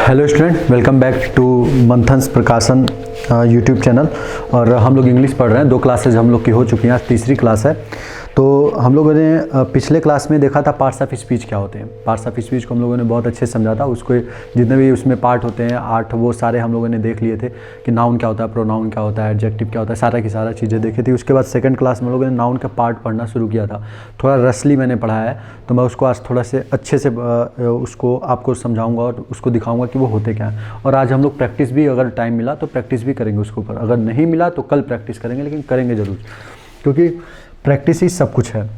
Hello student, welcome back to Manthan's Prakashan YouTube channel. और हम लोग इंग्लिश पढ़ रहे हैं। 2 क्लासेज हम लोग की हो चुकी हैं, आज तीसरी क्लास है। तो हम लोगों ने पिछले क्लास में देखा था पार्ट्स ऑफ स्पीच क्या होते हैं। पार्ट्स ऑफ स्पीच को हम लोगों ने बहुत अच्छे से समझा था। उसको जितने भी उसमें पार्ट होते हैं 8, वो सारे हम लोगों ने देख लिए थे कि नाउन क्या होता है, प्रोनाउन क्या होता है, एडजेक्टिव क्या होता है, सारा की सारा चीज़ें देखी थी। उसके बाद सेकंड क्लास में हम लोगों ने नाउन का पार्ट पढ़ना शुरू किया था। थोड़ा रसली मैंने पढ़ाया है, तो मैं उसको आज थोड़ा से अच्छे से उसको आपको समझाऊंगा और उसको दिखाऊंगा कि वो होते क्या हैं। और आज हम लोग प्रैक्टिस भी, अगर टाइम मिला तो प्रैक्टिस भी करेंगे उसके ऊपर। अगर नहीं मिला तो कल प्रैक्टिस करेंगे, लेकिन करेंगे ज़रूर, क्योंकि प्रैक्टिस ही सब कुछ है।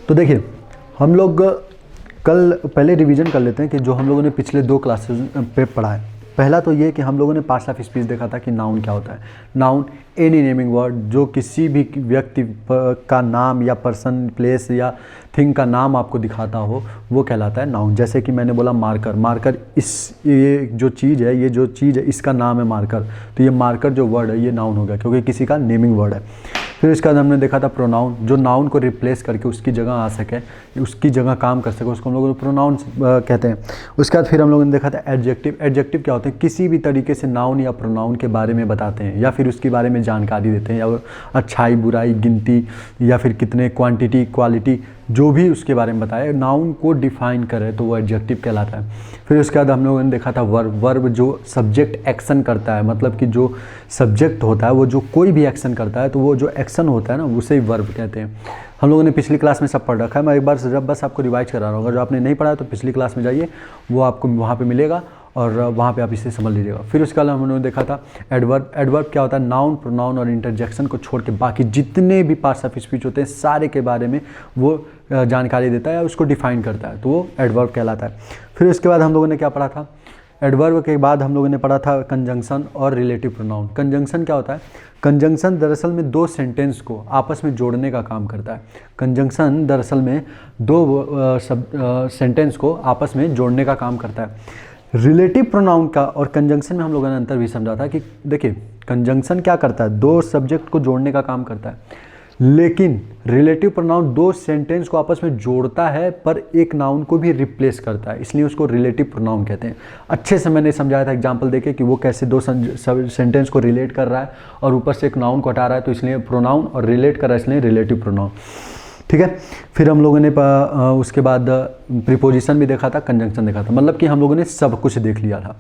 तो देखिए, हम लोग कल पहले रिवीजन कर लेते हैं कि जो हम लोगों ने पिछले 2 क्लासेस पे पढ़ा है। पहला तो ये कि हम लोगों ने पार्ट्स ऑफ स्पीच देखा था कि नाउन क्या होता है। नाउन एनी नेमिंग वर्ड, जो किसी भी व्यक्ति का नाम या पर्सन, प्लेस या थिंग का नाम आपको दिखाता हो, वो कहलाता है नाउन। जैसे कि मैंने बोला मार्कर, मार्कर ये जो चीज़ है, इसका नाम है मार्कर। तो ये मार्कर जो वर्ड है ये नाउन हो गया, क्योंकि किसी का नेमिंग वर्ड है। फिर इसके बाद हमने देखा था प्रोनाउन, जो नाउन को रिप्लेस करके उसकी जगह आ सके, उसकी जगह काम कर सके, उसको हम लोग प्रोनाउन कहते हैं। उसके बाद फिर हम लोगों ने देखा था एडजेक्टिव। एडजेक्टिव क्या होते हैं? किसी भी तरीके से नाउन या प्रोनाउन के बारे में बताते हैं, या फिर उसके बारे में जानकारी देते हैं, या अच्छाई, बुराई, गिनती, या फिर कितने, क्वांटिटी, क्वालिटी, जो भी उसके बारे में बताए, नाउन को डिफाइन करे, तो वो एडजेक्टिव कहलाता है। फिर उसके बाद हम लोगों ने देखा था वर्ब। वर्ब जो सब्जेक्ट एक्शन करता है, मतलब कि जो सब्जेक्ट होता है वो जो कोई भी एक्शन करता है, तो वो जो एक्शन होता है ना, उसे ही वर्ब कहते हैं। हम लोगों ने पिछली क्लास में सब पढ़ रखा है। मैं एक बार जब बस आपको रिवाइज करा रहा हूँ। जो आपने नहीं पढ़ा है तो पिछली क्लास में जाइए, वो आपको वहाँ पे मिलेगा और वहाँ पे आप इसे समझ लीजिएगा। फिर उसके बाद हमने देखा था एडवर्ब। एडवर्ब क्या होता है? नाउन, प्रोनाउन और इंटरजेक्शन को छोड़ के बाकी जितने भी पार्ट्स ऑफ स्पीच होते हैं, सारे के बारे में वो जानकारी देता है या उसको डिफाइन करता है, तो वो एडवर्ब कहलाता है। फिर उसके बाद हम लोगों ने क्या पढ़ा था? एडवर्ब के बाद हम लोगों ने पढ़ा था कंजंक्शन और रिलेटिव प्रोनाउन। कंजंक्शन क्या होता है? कंजंक्शन दरअसल में 2 सेंटेंस को आपस में जोड़ने का काम करता है। कंजंक्शन दरअसल में 2 सेंटेंस को आपस में जोड़ने का काम करता है। रिलेटिव प्रोनाउन का और कंजंक्शन में हम लोगों ने अंतर भी समझा था कि देखिए, कंजंक्शन क्या करता है? 2 सब्जेक्ट को जोड़ने का काम करता है, लेकिन रिलेटिव प्रोनाउन 2 सेंटेंस को आपस में जोड़ता है पर एक नाउन को भी रिप्लेस करता है, इसलिए उसको रिलेटिव प्रोनाउन कहते हैं। अच्छे से मैंने समझाया था एग्जांपल देके कि वो कैसे 2 सेंटेंस को रिलेट कर रहा है और ऊपर से एक नाउन को हटा रहा है, तो इसलिए प्रोनाउन, और रिलेट कर रहा है इसलिए रिलेटिव प्रोनाउन। ठीक है। फिर हम लोगों ने उसके बाद प्रीपोजिशन भी देखा था, कंजंक्शन देखा था, मतलब कि हम लोगों ने सब कुछ देख लिया था।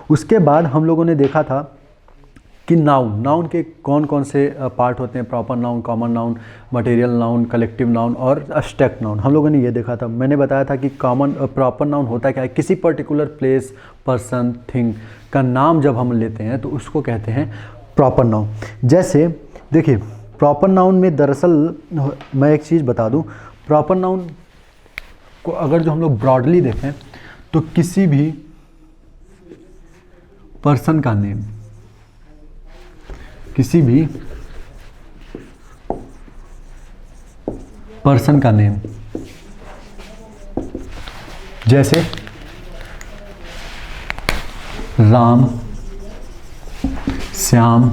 उसके बाद हम लोगों ने देखा था कि नाउन के कौन कौन से पार्ट होते हैं। Proper noun, common noun, material noun, collective noun और एब्स्ट्रैक्ट नाउन। हम लोगों ने ये देखा था। मैंने बताया था कि प्रॉपर नाउन होता क्या है? किसी पर्टिकुलर प्लेस, पर्सन, थिंग का नाम जब हम लेते हैं तो उसको कहते हैं प्रॉपर नाउन। जैसे देखिए, प्रॉपर नाउन में दरअसल मैं एक चीज़ बता दूं, प्रॉपर नाउन को अगर जो हम लोग ब्रॉडली देखें तो किसी भी पर्सन का नेम, किसी भी पर्सन का नेम, जैसे राम, श्याम,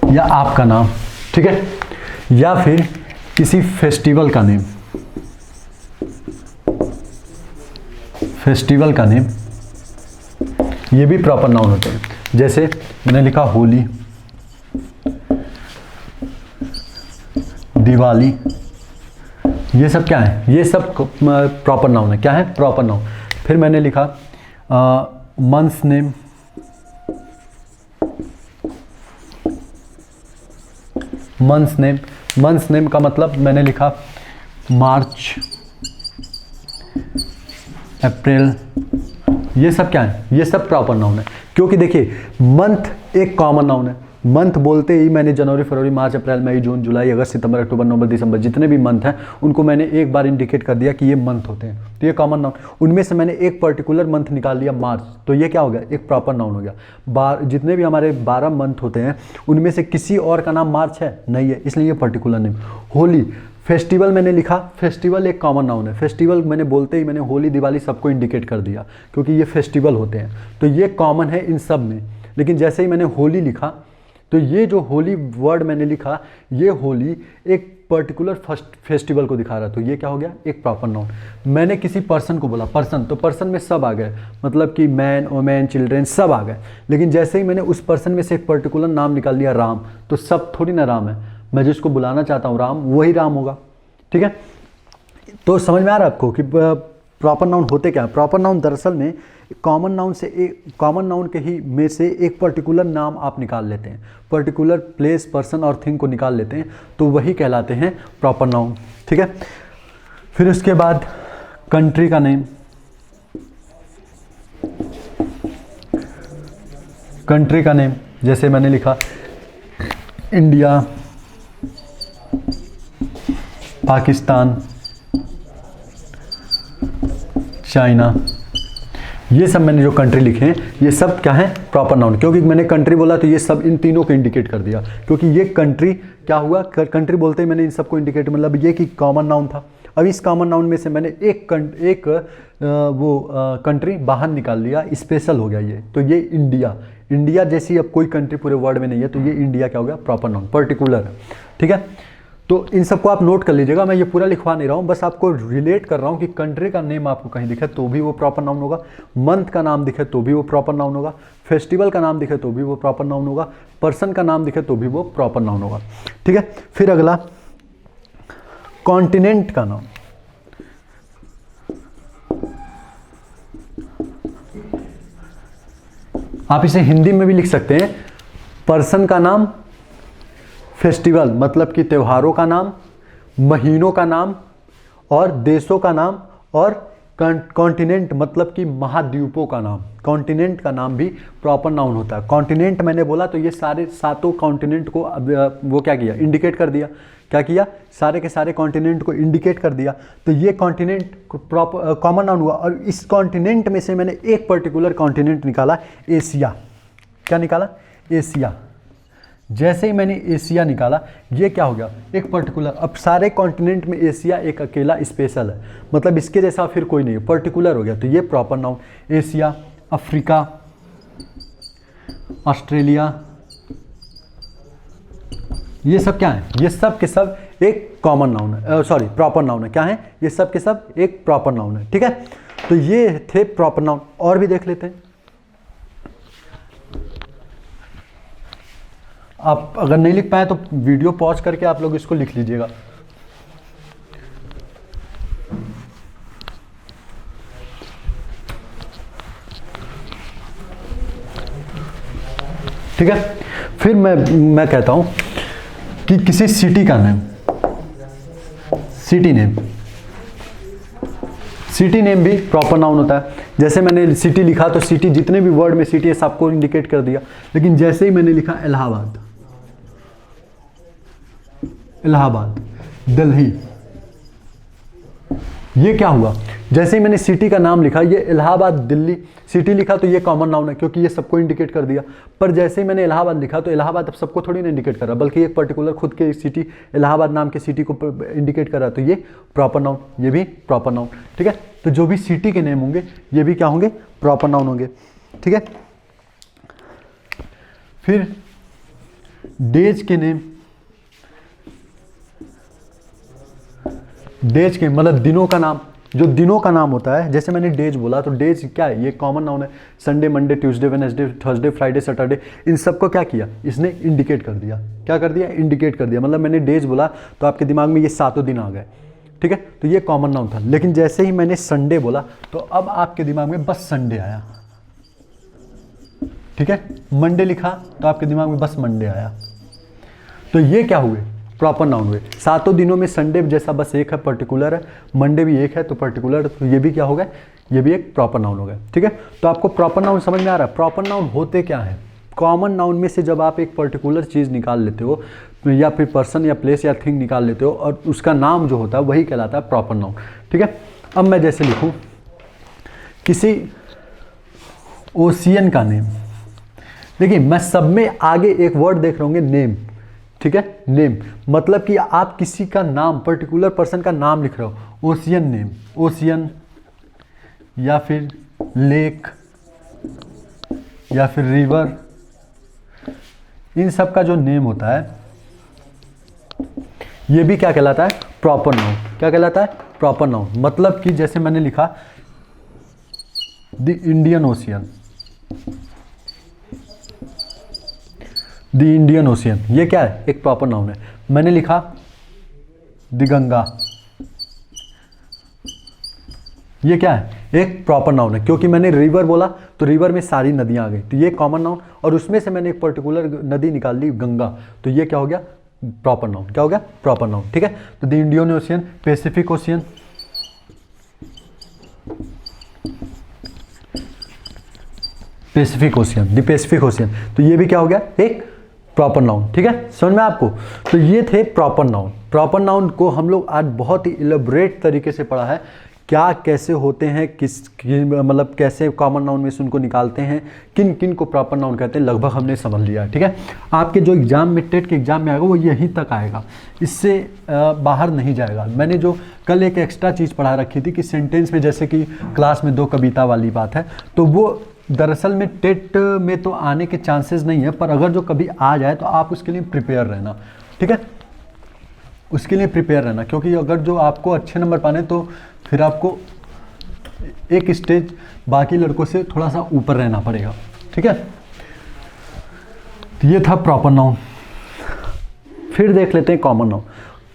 या आपका नाम, ठीक है, या फिर किसी फेस्टिवल का नेम, फेस्टिवल का नेम, ये भी प्रॉपर नाउन होते हैं। जैसे मैंने लिखा होली, दिवाली, ये सब क्या है? ये सब प्रॉपर नाउन है। क्या है? Proper noun. फिर मैंने लिखा months name, months name. Months name का मतलब मैंने लिखा मार्च, अप्रैल, ये सब क्या है? ये सब प्रॉपर नाउन है। क्योंकि देखिए, मंथ एक कॉमन नाउन है। मंथ बोलते ही मैंने जनवरी, फरवरी, मार्च, अप्रैल, मई, जून, जुलाई, अगस्त, सितंबर, अक्टूबर, नवंबर, दिसंबर, जितने भी मंथ हैं उनको मैंने एक बार इंडिकेट कर दिया कि ये मंथ होते हैं, तो ये कॉमन नाउन। उनमें से मैंने एक पर्टिकुलर मंथ निकाल लिया, मार्च, तो ये क्या हो गया? एक प्रॉपर नाउन हो गया। जितने भी हमारे 12 मंथ होते हैं उनमें से किसी और का नाम मार्च है? नहीं है, इसलिए ये पर्टिकुलर नेम। होली, फेस्टिवल मैंने लिखा, फेस्टिवल एक कॉमन नाउन है। फेस्टिवल मैंने बोलते ही मैंने होली, दिवाली सबको इंडिकेट कर दिया, क्योंकि ये फेस्टिवल होते हैं, तो ये कॉमन है इन सब में। लेकिन जैसे ही मैंने होली लिखा, तो ये जो होली वर्ड मैंने लिखा, ये होली एक पर्टिकुलर फेस्टिवल को दिखा रहा है, तो ये क्या हो गया, एक प्रॉपर नाउन। मैंने किसी पर्सन को बोला, पर्सन, तो पर्सन में सब आ गए, मतलब कि मैन, वोमेन, चिल्ड्रेन सब आ गए। लेकिन जैसे ही मैंने उस पर्सन में से एक पर्टिकुलर नाम निकाल लिया राम, तो सब थोड़ी ना राम है, मैं जिसको बुलाना चाहता हूँ राम, वही राम होगा। ठीक है, तो समझ में आ रहा है आपको कि प्रॉपर नाउन होते क्या है। प्रॉपर नाउन दरअसल में कॉमन नाउन से एक कॉमन नाउन के ही में से एक पर्टिकुलर नाम आप निकाल लेते हैं, पर्टिकुलर प्लेस, पर्सन और थिंग को निकाल लेते हैं, तो वही कहलाते हैं प्रॉपर नाउन। ठीक है, फिर उसके बाद कंट्री का नेम, कंट्री का नेम जैसे मैंने लिखा इंडिया, पाकिस्तान, चाइना, ये सब मैंने जो कंट्री लिखे हैं ये सब क्या है, प्रॉपर नाउन। क्योंकि मैंने कंट्री बोला तो ये सब इन तीनों को इंडिकेट कर दिया, क्योंकि ये कंट्री क्या हुआ, कंट्री बोलते ही मैंने इन सबको इंडिकेट, मतलब ये कि कॉमन नाउन था। अब इस कॉमन नाउन में से मैंने एक कंट्री बाहर निकाल लिया, स्पेशल हो गया ये, तो ये इंडिया। इंडिया जैसी अब कोई कंट्री पूरे वर्ल्ड में नहीं है, तो ये इंडिया क्या हो गया, प्रॉपर नाउन, पर्टिकुलर है। ठीक है, तो इन सबको आप नोट कर लीजिएगा, मैं ये पूरा लिखवा नहीं रहा हूँ, बस आपको रिलेट कर रहा हूँ कि कंट्री का नेम आपको कहीं दिखे तो भी वो प्रॉपर नाउन होगा, मंथ का नाम दिखे तो भी वो प्रॉपर नाउन होगा, फेस्टिवल का नाम दिखे तो भी वो प्रॉपर नाउन होगा, पर्सन का नाम दिखे तो भी वो प्रॉपर नाउन होगा। ठीक है, फिर अगला कॉन्टिनेंट का नाम। आप इसे हिंदी में भी लिख सकते हैं, पर्सन का नाम, फेस्टिवल मतलब कि त्योहारों का नाम, महीनों का नाम और देशों का नाम, और कॉन्टिनेंट मतलब कि महाद्वीपों का नाम। कॉन्टिनेंट का नाम भी प्रॉपर नाउन होता है। कॉन्टिनेंट मैंने बोला तो ये सारे सातों कॉन्टिनेंट को वो क्या किया, इंडिकेट कर दिया। क्या किया, सारे के सारे कॉन्टिनेंट को इंडिकेट कर दिया, तो ये कॉन्टिनेंट प्रॉपर कॉमन नाउन हुआ। और इस कॉन्टिनेंट में से मैंने एक पर्टिकुलर कॉन्टिनेंट निकाला, एशिया। क्या निकाला, एशिया। जैसे ही मैंने एशिया निकाला, ये क्या हो गया, एक पर्टिकुलर। अब सारे कॉन्टिनेंट में एशिया एक अकेला स्पेशल है, मतलब इसके जैसा फिर कोई नहीं है, पर्टिकुलर हो गया, तो ये proper noun. Asia, Africa, Australia, ये सब क्या है, ये सब के सब एक कॉमन नाउन है, सॉरी प्रॉपर नाउन है। क्या है, ये सब के सब एक प्रॉपर नाउन है। ठीक है, तो ये थे प्रॉपर नाउन। और भी देख लेते हैं। आप अगर नहीं लिख पाए तो वीडियो पॉज करके आप लोग इसको लिख लीजिएगा। ठीक है, फिर मैं कहता हूं कि किसी सिटी का name, city name, city name भी प्रॉपर नाउन होता है। जैसे मैंने सिटी लिखा तो सिटी, जितने भी वर्ड में सिटी है सबको इंडिकेट कर दिया। लेकिन जैसे ही मैंने लिखा इलाहाबाद, इलाहाबाद, दिल्ली, ये क्या हुआ, जैसे ही मैंने सिटी का नाम लिखा, ये इलाहाबाद, दिल्ली, सिटी लिखा तो ये कॉमन नाउन है क्योंकि ये सबको इंडिकेट कर दिया। पर जैसे ही मैंने इलाहाबाद लिखा तो इलाहाबाद अब सबको थोड़ी ना इंडिकेट कर रहा, बल्कि एक पर्टिकुलर खुद के सिटी, इलाहाबाद नाम के सिटी को इंडिकेट कर रहा, तो ये प्रॉपर नाउन, ये भी प्रॉपर नाउन। ठीक है, तो जो भी सिटी के नेम होंगे ये भी क्या होंगे, प्रॉपर नाउन होंगे। ठीक है, फिर डेज के नेम, डेज के मतलब दिनों का नाम, जो दिनों का नाम होता है। जैसे मैंने डेज बोला तो डेज क्या है, ये कॉमन नाउन है। Sunday, Monday, Tuesday, Wednesday, Thursday, Friday, Saturday, इन सबको क्या किया, इसने इंडिकेट कर दिया। क्या कर दिया, इंडिकेट कर दिया। मतलब मैंने डेज बोला तो आपके दिमाग में ये सातों दिन आ गए। ठीक है, तो ये कॉमन नाउन था। लेकिन जैसे ही मैंने संडे बोला तो अब आपके दिमाग में बस संडे आया। ठीक है, मंडे लिखा तो आपके दिमाग में बस मंडे आया। तो ये क्या हुए, प्रॉपर नाउन हुए। सातों दिनों में संडे जैसा बस एक है, पर्टिकुलर है, मंडे भी एक है तो पर्टिकुलर, तो ये भी क्या हो गया, ये भी एक प्रॉपर नाउन हो गया। ठीक है, तो आपको प्रॉपर नाउन समझ में आ रहा है। प्रॉपर नाउन होते क्या है, कॉमन नाउन में से जब आप एक पर्टिकुलर चीज़ निकाल लेते हो, या फिर पर्सन या प्लेस या थिंग निकाल लेते हो और उसका नाम जो होता है वही कहलाता है प्रॉपर नाउन। ठीक है, अब मैं जैसे लिखूँ किसी ओशियन का नेम, देखिए मैं सब में आगे एक वर्ड देख रहे होंगे, नेम। ठीक है, नेम मतलब कि आप किसी का नाम, पर्टिकुलर पर्सन का नाम लिख रहे हो, ओशियन नेम, ओशियन या फिर लेक या फिर रिवर, इन सब का जो नेम होता है ये भी क्या कहलाता है? Proper noun. क्या कहलाता है? Proper noun. मतलब कि जैसे मैंने लिखा the Indian ocean, the Indian ocean, ये क्या है? एक प्रॉपर नाउन है। मैंने लिखा द गंगा, ये क्या है? एक प्रॉपर नाउन है, क्योंकि मैंने रिवर बोला तो रिवर में सारी नदियां आ गई, तो ये कॉमन नाउन, और उसमें से मैंने एक पर्टिकुलर नदी निकाल ली गंगा, तो ये क्या हो गया? Proper noun. क्या हो गया? Proper noun. ठीक है, तो the Indian ocean, Pacific ocean, Pacific ocean, the Pacific ocean, तो ये भी क्या हो गया? एक प्रॉपर नाउन। ठीक है, समझ में आपको? तो ये थे प्रॉपर नाउन। प्रॉपर नाउन को हम लोग आज बहुत ही इलेबोरेट तरीके से पढ़ा है, क्या कैसे होते हैं, मतलब कैसे कॉमन नाउन में से उनको निकालते हैं, किन किन को प्रॉपर नाउन कहते हैं, लगभग हमने समझ लिया। ठीक है, आपके जो एग्जाम में टेट के एग्जाम में आएगा वो यहीं तक आएगा, इससे बाहर नहीं जाएगा। मैंने जो कल एक एक्स्ट्रा चीज़ पढ़ा रखी थी कि सेंटेंस में, जैसे कि क्लास में 2 कविता वाली बात है, तो वो दरअसल में टेट में तो आने के चांसेस नहीं है, पर अगर जो कभी आ जाए तो आप उसके लिए प्रिपेयर रहना। ठीक है, उसके लिए प्रिपेयर रहना, क्योंकि अगर जो आपको अच्छे नंबर पाने तो फिर आपको एक स्टेज बाकी लड़कों से थोड़ा सा ऊपर रहना पड़ेगा। ठीक है, तो ये था प्रॉपर नाउन। फिर देख लेते हैं कॉमन नाउन।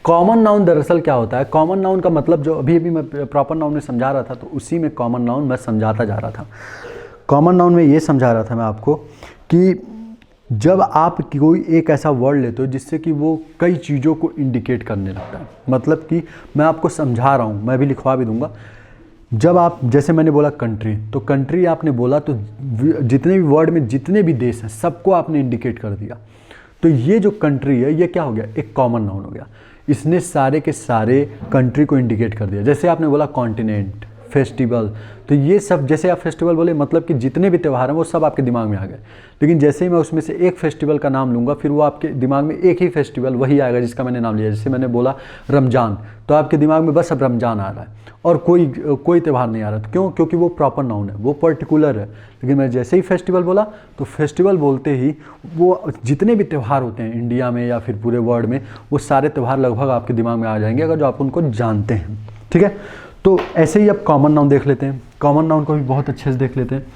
कॉमन नाउन दरअसल क्या होता है? कॉमन नाउन का मतलब जो अभी अभी मैं प्रॉपर नाउन में समझा रहा था, तो उसी में कॉमन नाउन मैं समझाता जा रहा था। कॉमन नाउन में ये समझा रहा था मैं आपको कि जब आप कोई एक ऐसा वर्ड लेते हो जिससे कि वो कई चीज़ों को इंडिकेट करने लगता है, मतलब कि मैं आपको समझा रहा हूँ, मैं भी लिखवा भी दूंगा। जब आप, जैसे मैंने बोला कंट्री, तो कंट्री आपने बोला तो जितने भी वर्ड में जितने भी देश हैं सबको आपने इंडिकेट कर दिया। तो ये जो कंट्री है ये क्या हो गया? एक कॉमन नाउन हो गया। इसने सारे के सारे कंट्री को इंडिकेट कर दिया। जैसे आपने बोला कॉन्टिनेंट, फेस्टिवल, तो ये सब, जैसे आप फेस्टिवल बोले मतलब कि जितने भी त्यौहार हैं वो सब आपके दिमाग में आ गए। लेकिन जैसे ही मैं उसमें से एक फेस्टिवल का नाम लूँगा, फिर वो आपके दिमाग में एक ही फेस्टिवल वही आएगा जिसका मैंने नाम लिया। जैसे मैंने बोला रमज़ान, तो आपके दिमाग में बस अब रमज़ान आ रहा है और कोई त्यौहार नहीं आ रहा। तो क्यों? क्योंकि वो प्रॉपर नाउन है, वो पर्टिकुलर है। लेकिन मैं जैसे ही फेस्टिवल बोला तो फेस्टिवल बोलते ही वो जितने भी त्यौहार होते हैं इंडिया में या फिर पूरे वर्ल्ड में, वो सारे त्यौहार लगभग आपके दिमाग में आ जाएंगे अगर जो आप उनको जानते हैं। ठीक है, तो ऐसे ही अब कॉमन नाउन देख लेते हैं। कॉमन नाउन को भी बहुत अच्छे से देख लेते हैं।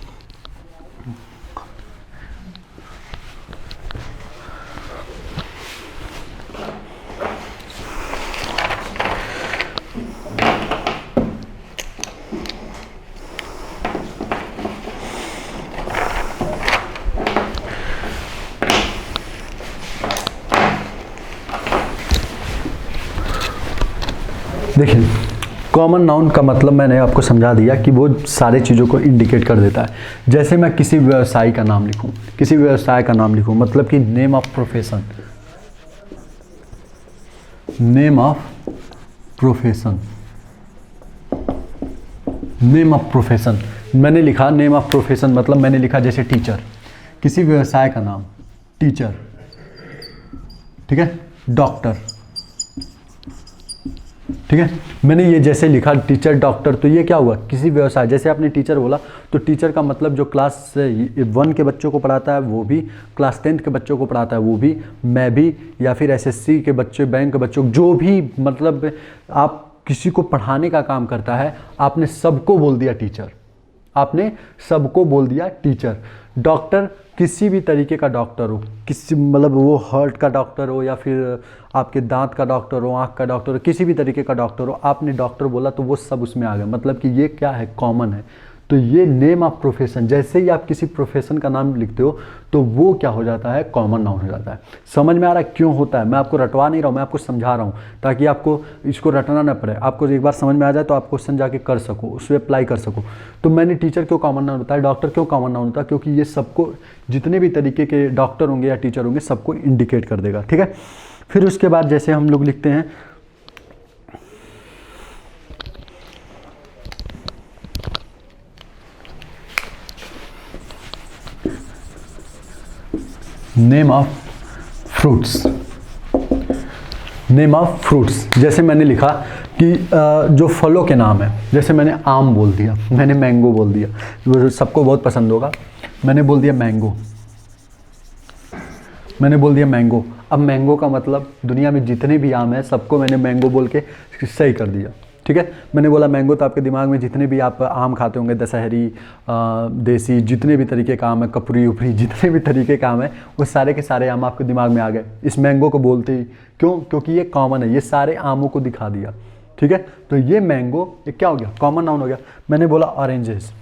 देखिए, कॉमन नाउन का मतलब मैंने आपको समझा दिया कि वो सारी चीज़ों को इंडिकेट कर देता है। जैसे मैं किसी व्यवसाय का नाम लिखूं, किसी व्यवसाय का नाम लिखूं, मतलब कि name of profession, name of profession, name of profession मैंने लिखा। नेम ऑफ प्रोफेशन मतलब मैंने लिखा जैसे टीचर, किसी व्यवसाय का नाम टीचर। ठीक है, डॉक्टर। ठीक है, मैंने ये जैसे लिखा टीचर, डॉक्टर, तो ये क्या हुआ? किसी व्यवसाय। जैसे आपने टीचर बोला तो टीचर का मतलब जो क्लास 1 के बच्चों को पढ़ाता है वो भी, क्लास 10 के बच्चों को पढ़ाता है वो भी, मैं भी, या फिर एसएससी के बच्चे, बैंक के बच्चों, जो भी मतलब आप किसी को पढ़ाने का काम करता है, आपने सबको बोल दिया टीचर, आपने सबको बोल दिया टीचर। डॉक्टर किसी भी तरीके का डॉक्टर हो, किसी मतलब वो हार्ट का डॉक्टर हो या फिर आपके दांत का डॉक्टर हो, आँख का डॉक्टर हो, किसी भी तरीके का डॉक्टर हो, आपने डॉक्टर बोला तो वो सब उसमें आ गया। मतलब कि ये क्या है? कॉमन है। तो ये नेम ऑफ प्रोफेशन, जैसे ही आप किसी प्रोफेशन का नाम लिखते हो तो वो क्या हो जाता है? कॉमन नाउन हो जाता है। समझ में आ रहा है क्यों होता है? मैं आपको रटवा नहीं रहा हूँ, मैं आपको समझा रहा हूँ ताकि आपको इसको रटना ना पड़े। आपको एक बार समझ में आ जाए तो आप क्वेश्चन जाके कर सको, उस पर अप्लाई कर सको। तो मैंने टीचर क्यों कॉमन नाउन होता है, डॉक्टर क्यों कॉमन नाउन होता है? क्योंकि ये सबको, जितने भी तरीके के डॉक्टर होंगे या टीचर होंगे, सबको इंडिकेट कर देगा। ठीक है, फिर उसके बाद जैसे हम लोग लिखते हैं name of fruits, name of fruits. जैसे मैंने लिखा कि जो फलों के नाम है, जैसे मैंने आम बोल दिया, मैंने मैंगो बोल दिया, वो सबको बहुत पसंद होगा। मैंने बोल दिया मैंगो, मैंने बोल दिया मैंगो। अब मैंगो का मतलब दुनिया में जितने भी आम हैं सबको मैंने मैंगो बोल के सही कर दिया, ठीक है। मैंने बोला मैंगो, तो आपके दिमाग में जितने भी आप आम खाते होंगे, दशहरी, देसी, जितने भी तरीके का आम है, कपूरी उपरी, जितने भी तरीके का आम है, वो सारे के सारे आम आपके दिमाग में आ गए इस मैंगो को बोलते ही। क्यों? क्योंकि ये कॉमन है, ये सारे आमों को दिखा दिया, ठीक है। तो ये मैंगो ये क्या हो गया? कॉमन नाउन हो गया। मैंने बोला ऑरेंजेस,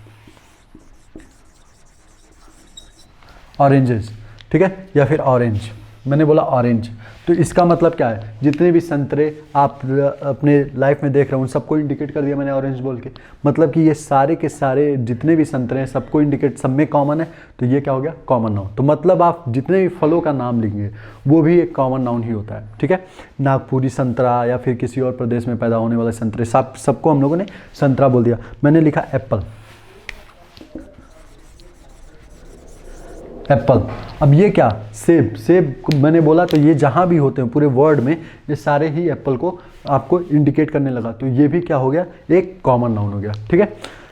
ऑरेंजेस, ठीक है, या फिर ऑरेंज, मैंने बोला ऑरेंज। तो इसका मतलब क्या है? जितने भी संतरे आप अपने लाइफ में देख रहे हो उन सबको इंडिकेट कर दिया मैंने ऑरेंज बोल के। मतलब कि ये सारे के सारे जितने भी संतरे हैं सबको इंडिकेट, सब में कॉमन है, तो ये क्या हो गया? Common noun. तो मतलब आप जितने भी फलों का नाम लिखेंगे वो भी एक कॉमन नाउन ही होता है, ठीक है। नागपुरी संतरा या फिर किसी और प्रदेश में पैदा होने वाले संतरे, सबको हम लोगों ने संतरा बोल दिया। मैंने लिखा एप्पल, एप्पल। अब ये क्या? सेब, सेब मैंने बोला तो ये जहाँ भी होते हैं पूरे वर्ल्ड में ये सारे ही एप्पल को आपको इंडिकेट करने लगा, तो ये भी क्या हो गया? एक कॉमन नाउन हो गया, ठीक है।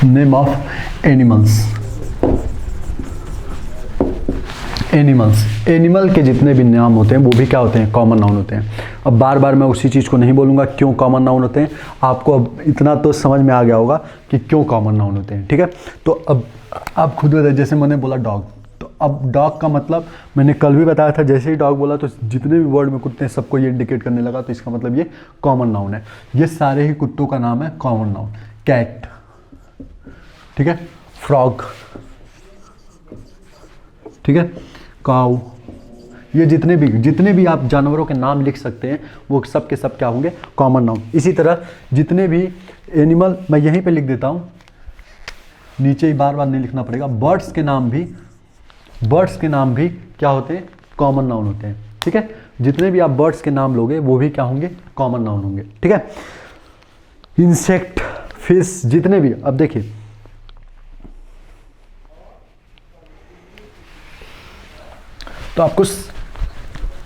Name of animals, animals, animal के जितने भी नाम होते हैं वो भी क्या होते हैं? कॉमन नाउन होते हैं। अब बार बार मैं उसी चीज़ को नहीं बोलूँगा क्यों कॉमन नाउन होते हैं, आपको अब इतना तो समझ में आ गया होगा कि क्यों कॉमन नाउन होते हैं, ठीक है। तो अब आप खुद बताइए, जैसे मैंने बोला डॉग, तो अब डॉग का मतलब मैंने कल भी बताया था, जैसे ही डॉग बोला तो जितने भी वर्ड में कुत्ते हैं सबको ये इंडिकेट करने लगा, तो इसका मतलब ये कॉमन नाउन है। ये सारे ही कुत्तों का नाम है कॉमन नाउन। कैट, ठीक है, फ्रॉग, ठीक है, काऊ, ये जितने भी आप जानवरों के नाम लिख सकते हैं वो सब के सब क्या होंगे? Common noun. इसी तरह जितने भी एनिमल, मैं यहीं पे लिख देता हूँ, नीचे ही बार बार नहीं लिखना पड़ेगा। बर्ड्स के नाम भी क्या होते हैं? कॉमन नाउन होते हैं, ठीक है। जितने भी आप बर्ड्स के नाम लोगे वो भी क्या होंगे? कॉमन नाउन होंगे, ठीक है। इंसेक्ट, फिश, जितने भी, अब देखिए तो आपको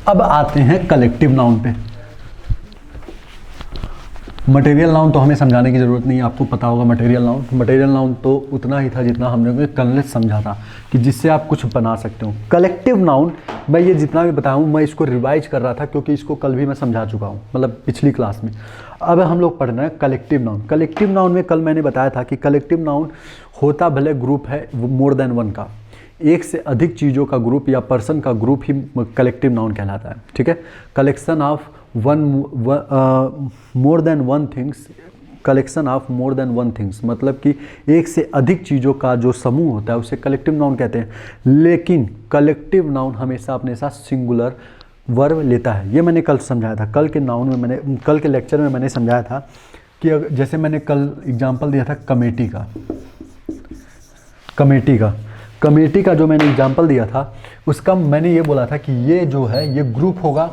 अब आते हैं कलेक्टिव नाउन पे। मटेरियल नाउन तो हमें समझाने की ज़रूरत नहीं है, आपको पता होगा मटेरियल नाउन तो उतना ही था जितना हमने कल समझा था कि जिससे आप कुछ बना सकते हो। कलेक्टिव नाउन मैं ये जितना भी बताऊँ मैं इसको रिवाइज कर रहा था क्योंकि इसको कल भी मैं समझा चुका हूँ, मतलब पिछली क्लास में। अब हम लोग पढ़ रहे हैं कलेक्टिव नाउन। कलेक्टिव नाउन में कल मैंने बताया था कि कलेक्टिव नाउन होता भले ग्रुप है मोर देन वन का, एक से अधिक चीज़ों का ग्रुप या पर्सन का ग्रुप ही कलेक्टिव नाउन कहलाता है, ठीक है। Collection of more than one things, collection of more than one things मतलब कि एक से अधिक चीज़ों का जो समूह होता है उसे कलेक्टिव नाउन कहते हैं। लेकिन कलेक्टिव नाउन हमेशा अपने साथ सिंगुलर वर्ब लेता है, ये मैंने कल समझाया था। कल के लेक्चर में मैंने समझाया था कि जैसे मैंने कल एग्जाम्पल दिया था कमेटी का जो मैंने एग्जाम्पल दिया था उसका मैंने ये बोला था कि ये जो है ये ग्रुप होगा,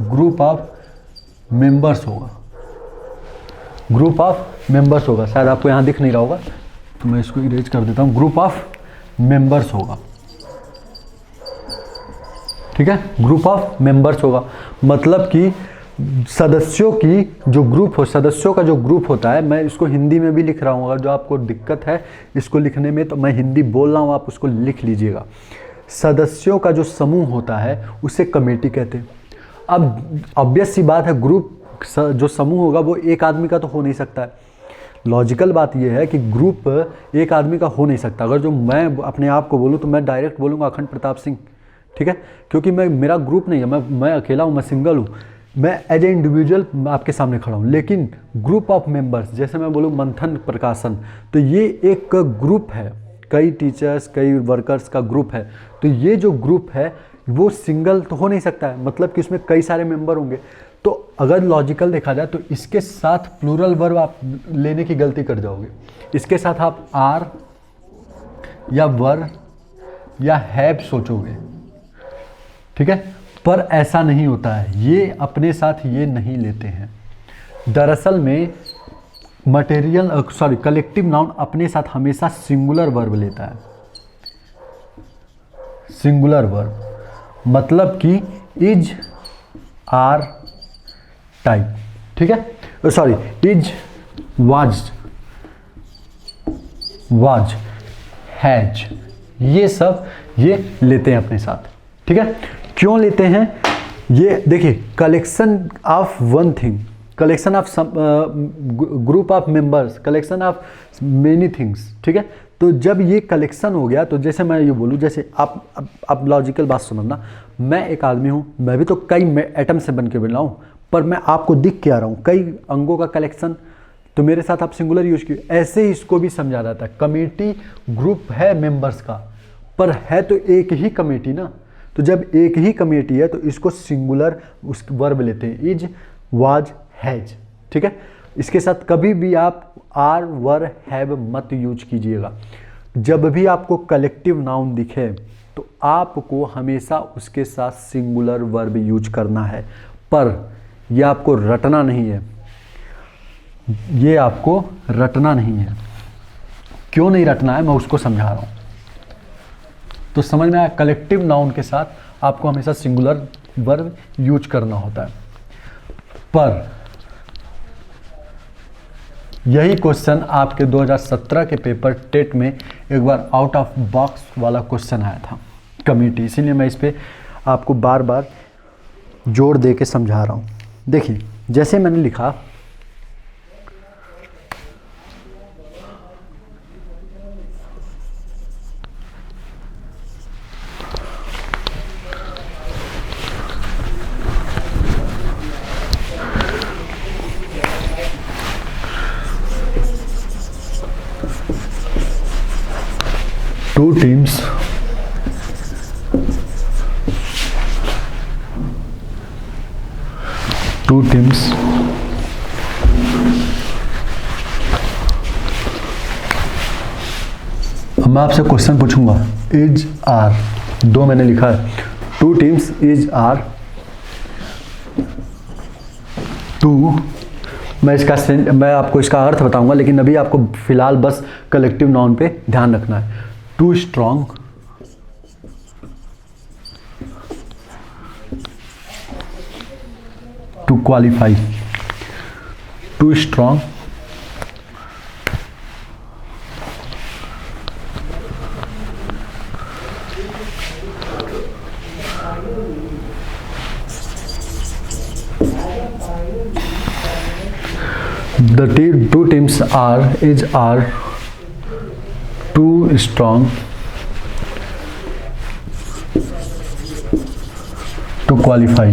ग्रुप ऑफ मेंबर्स होगा, शायद आपको यहाँ दिख नहीं रहा होगा तो मैं इसको इरेज कर देता हूँ। ग्रुप ऑफ मेंबर्स होगा, ठीक है, ग्रुप ऑफ मेंबर्स होगा। मतलब कि सदस्यों का जो ग्रुप होता है, मैं इसको हिंदी में भी लिख रहा हूँ, अगर जो आपको दिक्कत है इसको लिखने में तो मैं हिंदी बोल रहा हूँ, आप उसको लिख लीजिएगा। सदस्यों का जो समूह होता है उसे कमेटी कहते हैं। अब ऑब्वियस सी बात है, ग्रुप जो समूह होगा वो एक आदमी का तो हो नहीं सकता है। लॉजिकल बात यह है कि ग्रुप एक आदमी का हो नहीं सकता। अगर जो मैं अपने आप को बोलूँ तो मैं डायरेक्ट बोलूँगा अखंड प्रताप सिंह, ठीक है, क्योंकि मेरा ग्रुप नहीं है, मैं अकेला हूँ, मैं सिंगल हूँ, मैं एज ए इंडिविजुअल आपके सामने खड़ा हूँ। लेकिन ग्रुप ऑफ मेंबर्स, जैसे मैं बोलूँ मंथन प्रकाशन, तो ये एक ग्रुप है, कई टीचर्स कई वर्कर्स का ग्रुप है। तो ये जो ग्रुप है वो सिंगल तो हो नहीं सकता है, मतलब कि उसमें कई सारे मेंबर होंगे। तो अगर लॉजिकल देखा जाए तो इसके साथ प्लूरल वर्ब आप लेने की गलती कर जाओगे। इसके साथ आप आर या वर या हैव सोचोगे, ठीक है। पर ऐसा नहीं होता है, ये अपने साथ ये नहीं लेते हैं। दरअसल में कलेक्टिव नाउन अपने साथ हमेशा सिंगुलर वर्ब लेता है। सिंगुलर वर्ब मतलब कि इज, आर टाइप, ठीक है, इज, वाज, हैज, ये सब ये लेते हैं अपने साथ, ठीक है। क्यों लेते हैं? ये देखिए, collection of one thing, collection of group of members, collection of many things, ठीक है। तो जब ये कलेक्शन हो गया, तो जैसे मैं ये बोलूँ, जैसे आप लॉजिकल बात समझना, मैं एक आदमी हूँ, मैं भी तो कई एटम से बन के बना हूँ, पर मैं आपको दिख के आ रहा हूँ, कई अंगों का कलेक्शन, तो मेरे साथ आप सिंगुलर यूज किए। ऐसे ही इसको भी समझा जाता है, कमेटी ग्रुप है मेंबर्स का, पर है तो एक ही कमेटी ना, तो जब एक ही कमेटी है तो इसको सिंगुलर उस वर्ब लेते हैं, इज, वाज, हैज, ठीक है। इसके साथ कभी भी आप आर, वर, हैव मत यूज कीजिएगा। जब भी आपको कलेक्टिव नाउन दिखे तो आपको हमेशा उसके साथ सिंगुलर वर्ब यूज करना है, पर यह आपको रटना नहीं है, ये आपको रटना नहीं है। क्यों नहीं रटना है, मैं उसको समझा रहा हूं। तो समझ में आया, कलेक्टिव नाउन के साथ आपको हमेशा सिंगुलर वर्ब यूज करना होता है। पर यही क्वेश्चन आपके 2017 के पेपर टेट में एक बार आउट ऑफ बॉक्स वाला क्वेश्चन आया था, कमेटी, इसीलिए मैं इस पे आपको बार बार जोर दे के समझा रहा हूँ। देखिए, जैसे मैंने लिखा, two teams अब मैं आपसे क्वेश्चन पूछूंगा, इज, आर, दो मैंने लिखा है, two teams is, are, two, मैं आपको इसका अर्थ बताऊंगा, लेकिन अभी आपको फिलहाल बस कलेक्टिव नाउन पे ध्यान रखना है। Too strong, to qualify, too strong, the two teams are, is, are, too strong, to qualify।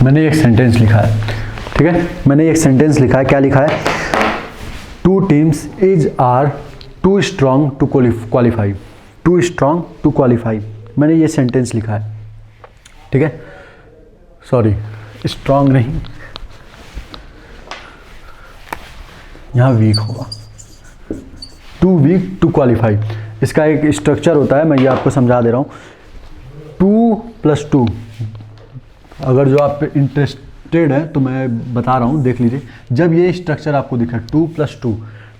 मैंने एक सेंटेंस लिखा है, ठीक है, मैंने एक सेंटेंस लिखा है, क्या लिखा है? Two teams is, are, too strong to qualify, too strong to qualify, मैंने ये सेंटेंस लिखा है, ठीक है। सॉरी, स्ट्रॉन्ग नहीं, यहाँ वीक होगा, टू वीक टू क्वालिफाई। इसका एक स्ट्रक्चर होता है, मैं ये आपको समझा दे रहा हूँ। 2+2, अगर जो आप इंटरेस्टेड है तो मैं बता रहा हूँ, देख लीजिए। जब ये स्ट्रक्चर आपको दिखा 2+2,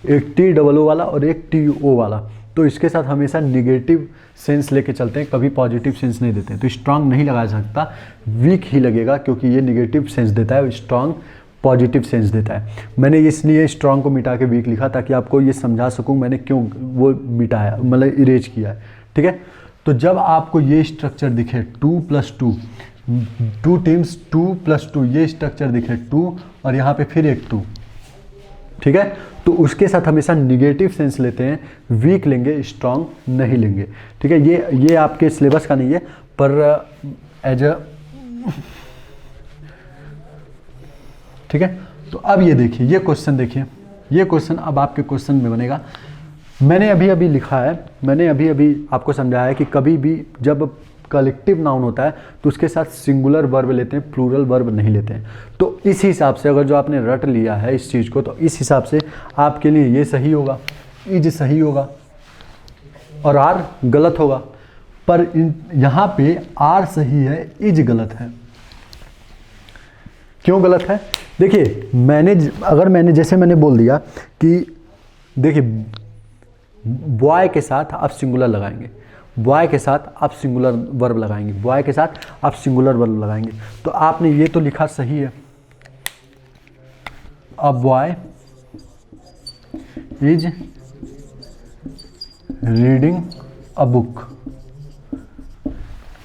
एक TOO वाला और एक TO वाला, तो इसके साथ हमेशा निगेटिव सेंस लेके चलते हैं, कभी पॉजिटिव सेंस नहीं देते हैं। तो स्ट्रांग नहीं लगा सकता, वीक ही लगेगा, क्योंकि ये निगेटिव सेंस देता है, स्ट्रांग पॉजिटिव सेंस देता है। मैंने इसलिए स्ट्रांग को मिटा के वीक लिखा, ताकि आपको ये समझा सकूं मैंने क्यों वो मिटाया, मतलब इरेज किया है, ठीक है। तो जब आपको ये स्ट्रक्चर दिखे 2+2, टू टीम्स 2+2, ये स्ट्रक्चर दिखे 2 और यहाँ पे फिर एक 2, ठीक है, तो उसके साथ हमेशा निगेटिव सेंस लेते हैं, वीक लेंगे, स्ट्रांग नहीं लेंगे, ठीक है। ये आपके सिलेबस का नहीं है, पर एज अ, ठीक है। तो अब ये देखिए, ये क्वेश्चन देखिए, ये क्वेश्चन अब आपके क्वेश्चन में बनेगा। मैंने अभी लिखा है, मैंने अभी आपको समझाया है कि कभी भी जब कलेक्टिव नाउन होता है तो उसके साथ सिंगुलर वर्ब लेते हैं, प्लूरल वर्ब नहीं लेते हैं। तो इस हिसाब से अगर जो आपने रट लिया है इस चीज़ को, तो इस हिसाब से आपके लिए ये सही होगा, इज सही होगा और आर गलत होगा। पर यहाँ पे आर सही है, इज गलत है। क्यों गलत है? देखिए अगर मैंने जैसे मैंने बोल दिया कि देखिए बॉय के साथ आप सिंगुलर लगाएंगे, बॉय के साथ आप सिंगुलर वर्ब लगाएंगे, बॉय के साथ आप सिंगुलर वर्ब लगाएंगे, तो आपने ये तो लिखा सही है, a boy is reading a book,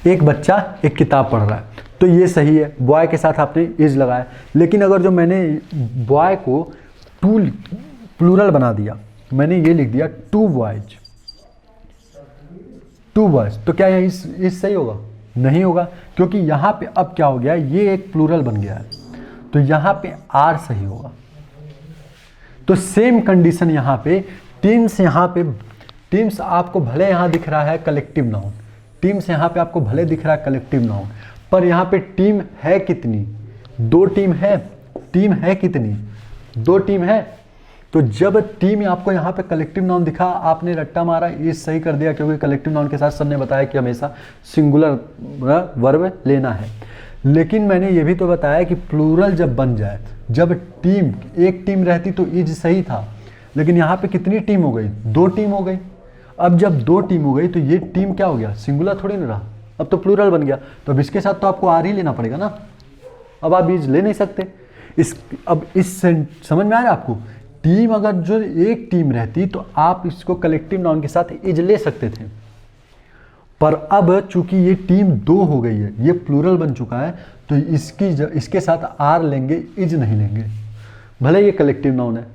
एक बच्चा एक किताब पढ़ रहा है, तो ये सही है, बॉय के साथ आपने इज लगाया। लेकिन अगर जो मैंने बॉय को टू प्लूरल बना दिया, मैंने ये लिख दिया टू बॉयज, टू बॉयज, तो क्या यह इज सही होगा? नहीं होगा, क्योंकि यहाँ पे अब क्या हो गया, ये एक प्लूरल बन गया है, तो यहाँ पे आर सही होगा। तो सेम कंडीशन यहाँ पे टीम्स आपको भले यहाँ दिख रहा है कलेक्टिव नाउन, टीम्स यहाँ पे आपको भले दिख रहा है कलेक्टिव नाउन, पर यहाँ पे टीम है कितनी? दो टीम है। टीम है कितनी? दो टीम है। तो जब टीम आपको यहाँ पे कलेक्टिव नाउन दिखा, आपने रट्टा मारा, ये सही कर दिया, क्योंकि कलेक्टिव नाउन के साथ सर ने बताया कि हमेशा सिंगुलर वर्ब लेना है। लेकिन मैंने ये भी तो बताया कि प्लूरल जब बन जाए, जब टीम एक टीम रहती तो इज सही था, लेकिन यहाँ पे कितनी टीम हो गई? दो टीम हो गई। अब जब दो टीम हो गई तो ये टीम क्या हो गया? सिंगुलर थोड़ी ना रहा, अब तो प्लूरल बन गया, तो अब इसके साथ तो आपको आर ही लेना पड़ेगा ना, अब आप इज ले नहीं सकते। अब इस समझ में आ रहा है आपको? टीम अगर जो एक टीम रहती तो आप इसको कलेक्टिव नाउन के साथ इज ले सकते थे, पर अब चूंकि ये टीम दो हो गई है, ये प्लूरल बन चुका है, तो इसके साथ आर लेंगे, इज नहीं लेंगे, भले ये कलेक्टिव नाउन है।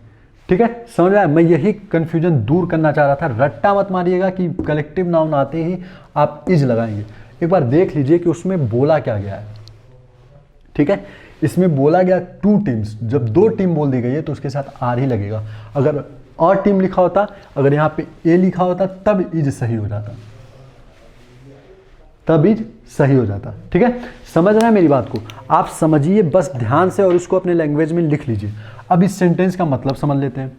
ठीक है, समझ में आया? मैं यही कंफ्यूजन दूर करना चाह रहा था। रट्टा मत मारिएगा कि कलेक्टिव नाउन आते ही आप इज लगाएंगे। एक बार देख लीजिए कि उसमें बोला क्या गया है। ठीक है, इसमें बोला गया टू टीम्स, जब दो टीम बोल दी गई है तो उसके साथ आर ही लगेगा। अगर और टीम लिखा होता, अगर यहाँ पे ए लिखा होता, तब इज सही हो जाता, तब इज सही हो जाता। ठीक है, समझ रहे हैं मेरी बात को? आप समझिए बस ध्यान से और इसको अपने लैंग्वेज में लिख लीजिए। अब इस सेंटेंस का मतलब समझ लेते हैं।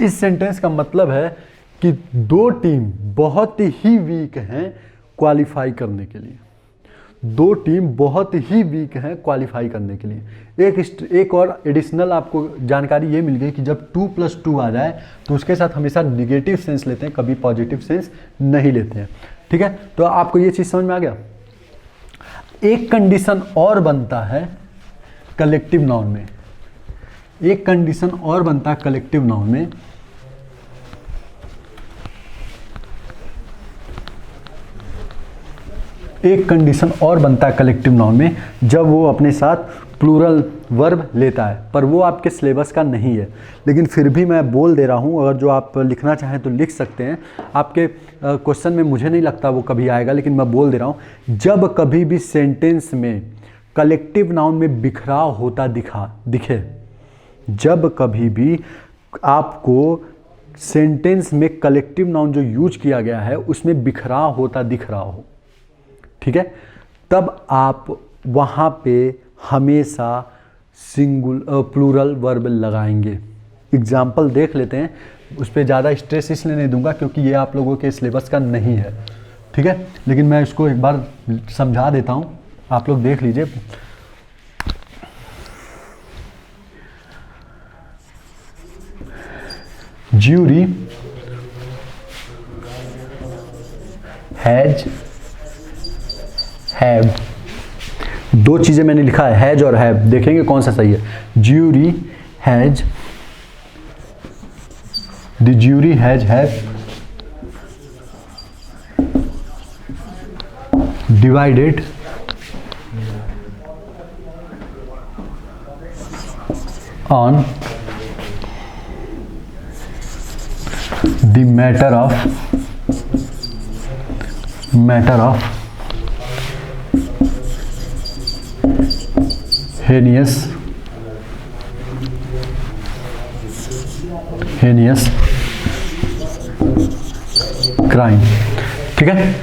इस सेंटेंस का मतलब है कि दो टीम बहुत ही वीक हैं क्वालिफाई करने के लिए, दो टीम बहुत ही वीक हैं क्वालिफाई करने के लिए। एक और एडिशनल आपको जानकारी ये मिल गई कि जब 2+2 आ जाए तो उसके साथ हमेशा निगेटिव सेंस लेते हैं, कभी पॉजिटिव सेंस नहीं लेते हैं। ठीक है, तो आपको ये चीज़ समझ में आ गया। एक कंडीशन और बनता है कलेक्टिव नाउन में, एक कंडीशन और बनता है कलेक्टिव नाउन में, एक कंडीशन और बनता है कलेक्टिव नाउन में, जब वो अपने साथ प्लूरल वर्ब लेता है, पर वो आपके सिलेबस का नहीं है, लेकिन फिर भी मैं बोल दे रहा हूँ। अगर जो आप लिखना चाहें तो लिख सकते हैं, आपके क्वेश्चन में मुझे नहीं लगता वो कभी आएगा, लेकिन मैं बोल दे रहा हूँ। जब कभी भी सेंटेंस में कलेक्टिव नाउन में बिखराव होता दिखे, जब कभी भी आपको सेंटेंस में कलेक्टिव नाउन जो यूज किया गया है उसमें बिखराव होता दिख रहा हो, ठीक है, तब आप वहाँ पे हमेशा प्लूरल वर्ब लगाएंगे। एग्जाम्पल देख लेते हैं, उस पर ज़्यादा स्ट्रेस इसलिए नहीं दूंगा क्योंकि ये आप लोगों के सिलेबस का नहीं है। ठीक है, लेकिन मैं इसको एक बार समझा देता हूँ, आप लोग देख लीजिए। ज्यूरी हैज हैव, दो चीजें मैंने लिखा है, हैज और हैव, देखेंगे कौन सा सही है। Jury has, the jury has have divided on the matter of heinous crime। ठीक है,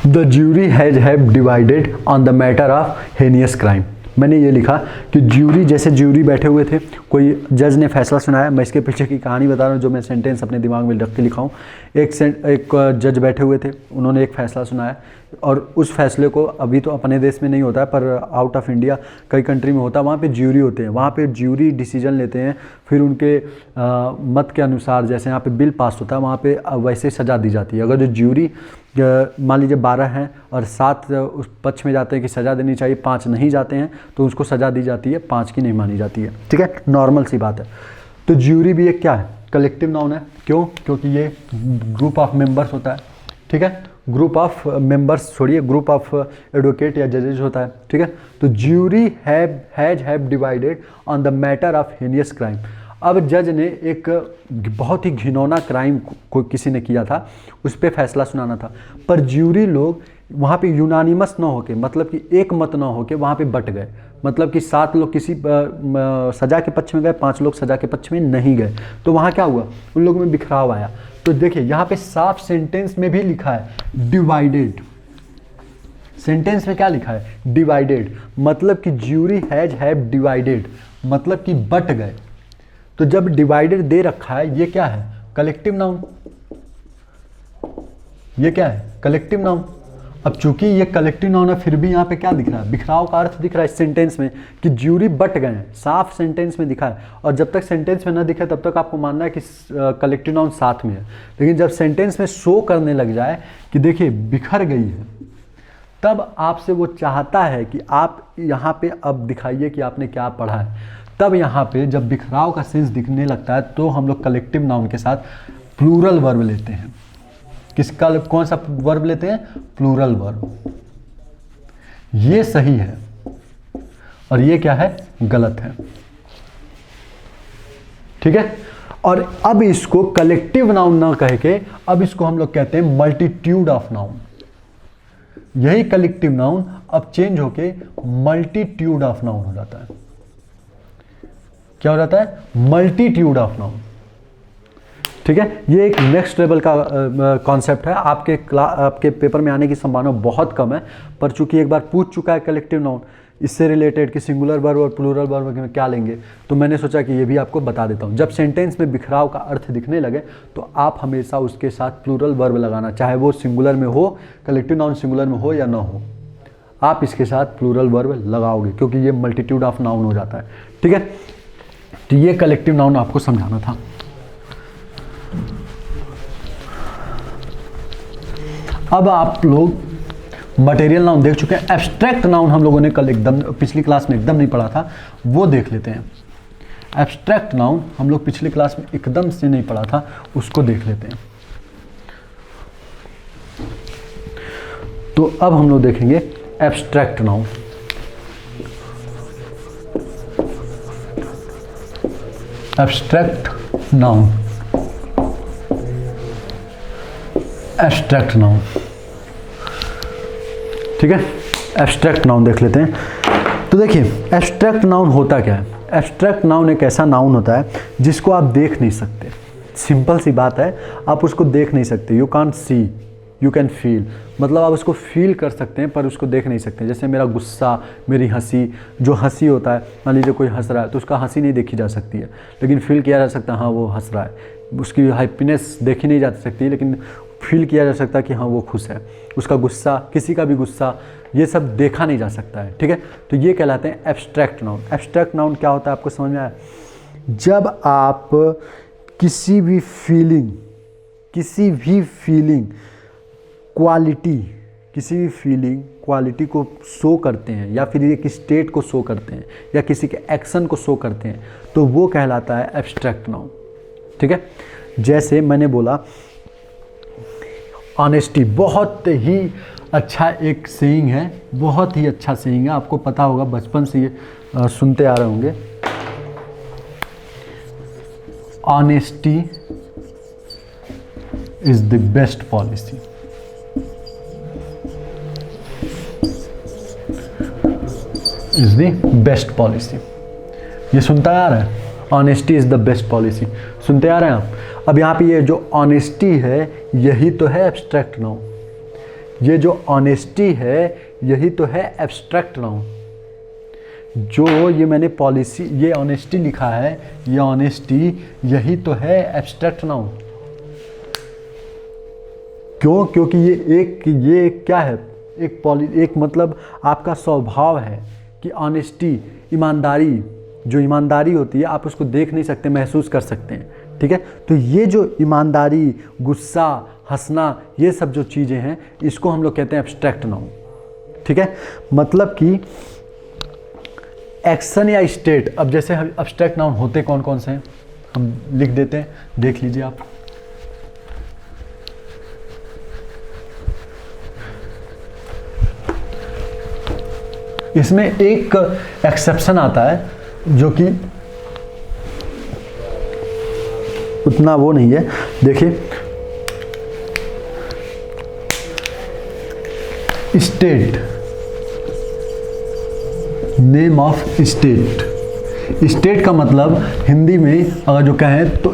the jury has have divided on the matter of heinous crime। मैंने ये लिखा कि ज्यूरी, जैसे ज्यूरी बैठे हुए थे, कोई जज ने फैसला सुनाया। मैं इसके पीछे की कहानी बता रहा हूँ, जो मैं सेंटेंस अपने दिमाग में रख के लिखा हूँ। एक जज बैठे हुए थे, उन्होंने एक फैसला सुनाया, और उस फैसले को अभी तो अपने देश में नहीं होता है, पर आउट ऑफ इंडिया कई कंट्री में होता है। वहाँ पे ज्यूरी होते हैं, वहाँ पे ज्यूरी डिसीजन लेते हैं, फिर उनके मत के अनुसार, जैसे यहाँ पे बिल पास होता है, वहाँ पे वैसे सज़ा दी जाती है। अगर जो ज्यूरी मान लीजिए 12 हैं और 7 उस पक्ष में जाते हैं कि सज़ा देनी चाहिए, 5 नहीं जाते हैं तो उसको सज़ा दी जाती है, 5 की नहीं मानी जाती है। ठीक है, नॉर्मल सी बात है। तो ज्यूरी भी एक क्या है, कलेक्टिव नाउन है। क्यों? क्योंकि ये ग्रुप ऑफ मेंबर्स होता है। ठीक है, ग्रुप ऑफ मेंबर्स छोड़िए, ग्रुप ऑफ एडवोकेट या जजेज होता है। ठीक है, तो jury have divided on the matter of heinous crime. अब जज ने एक बहुत ही घिनौना क्राइम को किसी ने किया था, उस पर फैसला सुनाना था, पर ज्यूरी लोग वहाँ पे यूनानिमस ना होके, मतलब कि एक मत ना होके वहाँ पे बट गए। मतलब कि 7 लोग किसी सज़ा के पक्ष में गए, 5 लोग सज़ा के पक्ष में नहीं गए। तो वहाँ क्या हुआ, उन लोगों में बिखराव आया। तो देखिए यहाँ पे साफ सेंटेंस में भी लिखा है डिवाइडेड। सेंटेंस में क्या लिखा है, डिवाइडेड, मतलब कि ज्यूरी हैव डिवाइडेड, मतलब कि बट गए। तो जब डिवाइडेड दे रखा है, ये क्या है, कलेक्टिव नाउन। ये क्या है, कलेक्टिव नाउन। अब चूंकि ये कलेक्टिव नाउन है, फिर भी यहाँ पे क्या दिख रहा है, बिखराव का अर्थ दिख रहा है इस सेंटेंस में कि ज्यूरी बट गए हैं, साफ सेंटेंस में दिखा है। और जब तक सेंटेंस में ना दिखे तब तक आपको मानना है कि कलेक्टिव नाउन साथ में है। लेकिन जब सेंटेंस में शो करने लग जाए कि देखिए बिखर गई है, तब आपसे वो चाहता है कि आप यहाँ पे अब दिखाइए कि आपने क्या पढ़ा है। तब यहाँ पे जब बिखराव का सेंस दिखने लगता है तो हम लोग कलेक्टिव नाउन के साथ प्लूरल वर्ब लेते हैं। किसका, कौन सा वर्ब लेते हैं, प्लूरल वर्ब। ये सही है और ये क्या है, गलत है। ठीक है, और अब इसको कलेक्टिव नाउन ना कह के अब इसको हम लोग कहते हैं मल्टीट्यूड ऑफ नाउन। यही कलेक्टिव नाउन अब चेंज होके मल्टीट्यूड ऑफ नाउन हो जाता है। क्या हो जाता है, मल्टीट्यूड ऑफ नाउन। ठीक है, ये एक नेक्स्ट लेवल का कॉन्सेप्ट है। आपके पेपर में आने की संभावना बहुत कम है, पर चूंकि एक बार पूछ चुका है कलेक्टिव नाउन इससे रिलेटेड कि सिंगुलर वर्ब और प्लूरल वर्ब में क्या लेंगे, तो मैंने सोचा कि ये भी आपको बता देता हूँ। जब सेंटेंस में बिखराव का अर्थ दिखने लगे तो आप हमेशा उसके साथ प्लूरल वर्ब लगाना, चाहे वो सिंगुलर में हो, कलेक्टिव नाउन सिंगुलर में हो या ना हो, आप इसके साथ प्लूरल वर्ब लगाओगे, क्योंकि ये मल्टीट्यूड ऑफ नाउन हो जाता है। ठीक है, तो ये कलेक्टिव नाउन आपको समझाना था। अब आप लोग मटेरियल नाउन देख चुके हैं। एब्स्ट्रैक्ट नाउन हम लोगों ने कल एकदम पिछली क्लास में एकदम नहीं पढ़ा था, वो देख लेते हैं। एब्स्ट्रैक्ट नाउन हम लोग पिछली क्लास में एकदम से नहीं पढ़ा था, उसको देख लेते हैं। तो अब हम लोग देखेंगे abstract noun. Abstract noun, abstract noun. ठीक है, एब्स्ट्रैक्ट नाउन देख लेते हैं। तो देखिए एब्स्ट्रैक्ट नाउन होता क्या है। एब्स्ट्रैक्ट नाउन एक ऐसा नाउन होता है जिसको आप देख नहीं सकते। सिंपल सी बात है, आप उसको देख नहीं सकते। You can't see, you can feel, मतलब आप उसको फील कर सकते हैं पर उसको देख नहीं सकते। जैसे मेरा गुस्सा, मेरी हंसी, जो हंसी होता है, मान लीजिए कोई हंस रहा है तो उसका हंसी नहीं देखी जा सकती है, लेकिन फील किया जा सकता है हाँ वो हंस रहा है। उसकी हैप्पीनेस देखी नहीं जा सकती, लेकिन फील किया जा सकता है कि हाँ वो खुश है। उसका गुस्सा, किसी का भी गुस्सा, ये सब देखा नहीं जा सकता है। ठीक है, तो ये कहलाते हैं एब्स्ट्रैक्ट नाउन। एब्स्ट्रैक्ट नाउन क्या होता है आपको समझ में आया? जब आप किसी भी फीलिंग क्वालिटी, किसी भी फीलिंग क्वालिटी को शो करते हैं, या फिर एक स्टेट को शो करते हैं, या किसी के एक्शन को शो करते हैं, तो वो कहलाता है एब्स्ट्रैक्ट नाउन। ठीक है, जैसे मैंने बोला ऑनेस्टी, बहुत ही अच्छा एक सेइंग है, बहुत ही अच्छा सेइंग है, आपको पता होगा, बचपन से ये सुनते आ रहे होंगे। Honesty is the best policy. Is the best policy, ये सुनता आ रहा है। Honesty is the best policy, सुनते आ रहे हैं आप। अब यहाँ पे ये जो ऑनेस्टी है यही तो है एब्स्ट्रैक्ट नाउन। ये जो ऑनेस्टी है यही तो है एब्स्ट्रैक्ट नाउन। जो ये मैंने पॉलिसी, ये ऑनेस्टी लिखा है, ये ऑनेस्टी यही तो है एब्स्ट्रैक्ट नाउन। क्यों? क्योंकि ये क्या है, एक मतलब आपका स्वभाव है कि ऑनेस्टी, ईमानदारी, जो ईमानदारी होती है आप उसको देख नहीं सकते, महसूस कर सकते हैं, ठीक है। तो ये जो ईमानदारी, गुस्सा, हंसना, ये सब जो चीज़ें हैं इसको हम लोग कहते हैं एब्स्ट्रैक्ट नाउन, ठीक है। मतलब कि एक्शन या स्टेट, अब जैसे एब्स्ट्रैक्ट नाउन होते कौन कौन से हैं हम लिख देते हैं, देख लीजिए आप। इसमें एक एक्सेप्शन आता है जो कि उतना वो नहीं है, देखिए state, name of state. State का मतलब हिंदी में अगर जो कहें तो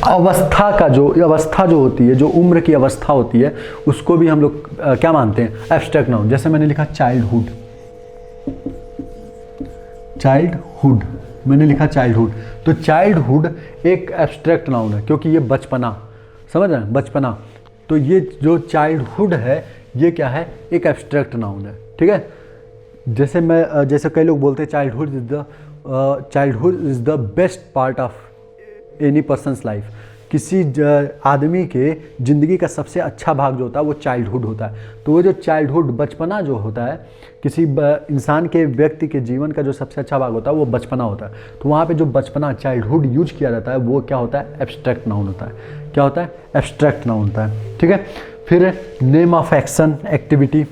अवस्था का अवस्था जो होती है, जो उम्र की अवस्था होती है, उसको भी हम लोग क्या मानते हैं, एब्स्ट्रैक्ट नाउन। जैसे मैंने लिखा चाइल्डहुड, चाइल्डहुड मैंने लिखा चाइल्डहुड, तो चाइल्डहुड एक एब्स्ट्रैक्ट नाउन है क्योंकि ये बचपना, समझ रहे हैं, बचपना। तो ये जो चाइल्डहुड है ये क्या है, एक एब्स्ट्रैक्ट नाउन है, ठीक है। जैसे कई लोग बोलते हैं childhood is the best part of any persons life. किसी आदमी के ज़िंदगी का सबसे अच्छा भाग जो होता है वो चाइल्डहुड होता है। तो वो जो चाइल्डहुड, बचपना जो होता है, किसी इंसान के, व्यक्ति के जीवन का जो सबसे अच्छा भाग होता है वो बचपना होता है। तो वहाँ पे जो बचपना, चाइल्डहुड यूज किया जाता है वो क्या होता है, एब्स्ट्रैक्ट नाउन होता है। क्या होता है, एब्स्ट्रैक्ट नाउन होता है, ठीक है। फिर name of action, activity.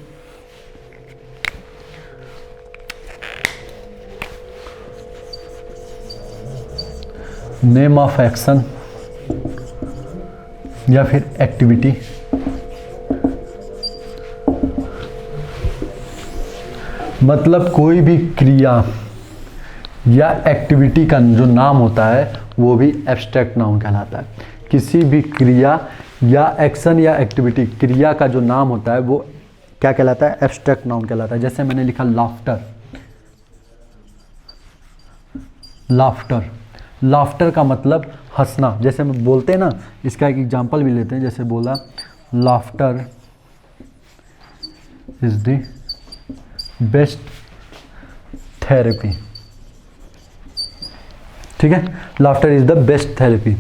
Name of action या फिर एक्टिविटी, मतलब कोई भी क्रिया या एक्टिविटी का जो नाम होता है वो भी एब्स्ट्रैक्ट नाउन कहलाता है। किसी भी क्रिया या एक्शन या एक्टिविटी, क्रिया का जो नाम होता है वो क्या कहलाता है, एब्स्ट्रैक्ट नाउन कहलाता है। जैसे मैंने लिखा लाफ्टर, लाफ्टर, लाफ्टर का मतलब हंसना। जैसे हम बोलते हैं ना, इसका एक एग्जांपल भी लेते हैं, जैसे बोला laughter is the best therapy, ठीक है। Laughter is the best therapy,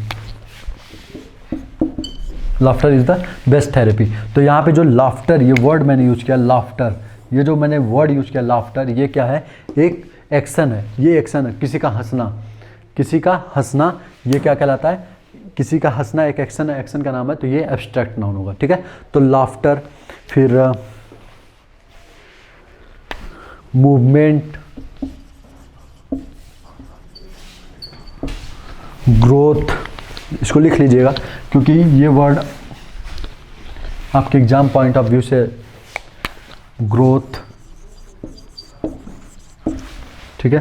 laughter is the best therapy. तो यहाँ पे जो लाफ्टर, ये वर्ड मैंने यूज किया लाफ्टर, ये जो मैंने वर्ड यूज किया लाफ्टर, ये क्या है, एक एक्शन है, ये एक्शन है, किसी का हंसना, किसी का हंसना, ये क्या कहलाता है, किसी का हंसना एक एक्शन है, एक्शन का नाम है, तो ये एब्स्ट्रैक्ट नाउन होगा, ठीक है। तो लाफ्टर, फिर मूवमेंट, ग्रोथ, इसको लिख लीजिएगा क्योंकि ये वर्ड आपके एग्जाम पॉइंट ऑफ व्यू से, ग्रोथ, ठीक है।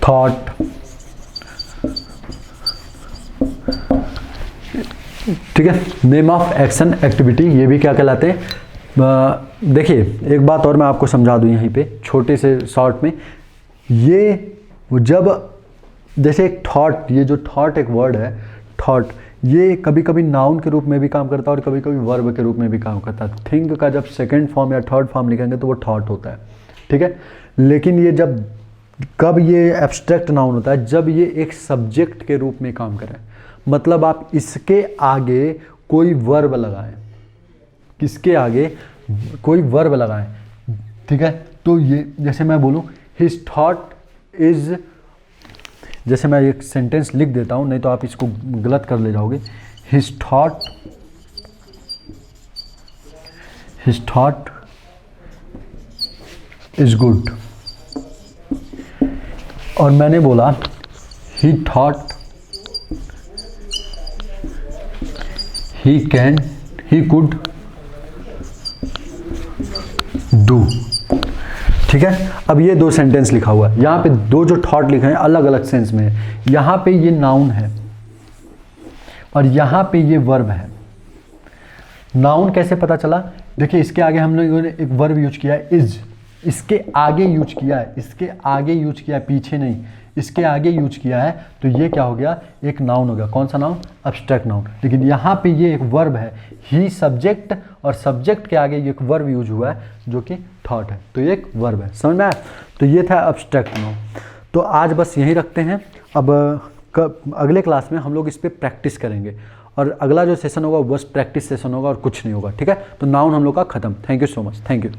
थॉट, ठीक है। नेम ऑफ एक्शन, एक्टिविटी, ये भी क्या कहलाते हैं। देखिए एक बात और मैं आपको समझा दूं यहीं पे छोटे से शॉर्ट में, ये जब जैसे एक थॉट, ये जो थॉट एक वर्ड है थॉट, ये कभी कभी नाउन के रूप में भी काम करता है और कभी कभी वर्ब के रूप में भी काम करता है। थिंक का जब सेकंड फॉर्म या थर्ड फॉर्म लिखेंगे तो वो थॉट होता है, ठीक है। लेकिन ये जब कब ये एब्स्ट्रैक्ट नाउन होता है, जब ये एक सब्जेक्ट के रूप में काम करे, मतलब आप इसके आगे कोई वर्ब लगाएं, किसके आगे कोई वर्ब लगाएं, ठीक है। तो ये जैसे मैं बोलूं हिज थॉट इज, जैसे मैं एक सेंटेंस लिख देता हूं, नहीं तो आप इसको गलत कर ले जाओगे। हिज थॉट इज गुड, और मैंने बोला ही थॉट ही कुड डू, ठीक है। अब ये दो सेंटेंस लिखा हुआ है, यहाँ पे दो जो थॉट लिखे हैं अलग अलग सेंस में है। यहाँ पे ये नाउन है और यहाँ पे ये वर्ब है। नाउन कैसे पता चला, देखिए इसके आगे हम लोगों ने एक वर्ब यूज किया है इज, इसके आगे यूज किया है, इसके आगे यूज किया है, पीछे नहीं, इसके आगे यूज किया है, तो ये क्या हो गया, एक नाउन हो गया। कौन सा नाउन, एब्स्ट्रैक्ट नाउन। लेकिन यहाँ पे ये एक वर्ब है, ही सब्जेक्ट और सब्जेक्ट के आगे ये एक वर्ब यूज हुआ है जो कि थॉट है, तो ये एक वर्ब है। समझ में आया? तो ये था एब्स्ट्रैक्ट नाउन। तो आज बस यही रखते हैं। अब अगले क्लास में हम लोग इस पर प्रैक्टिस करेंगे, और अगला जो सेशन होगा बस प्रैक्टिस सेशन होगा और कुछ नहीं होगा। ठीक है, तो नाउन हम लोग का खत्म। Thank you so much, thank you.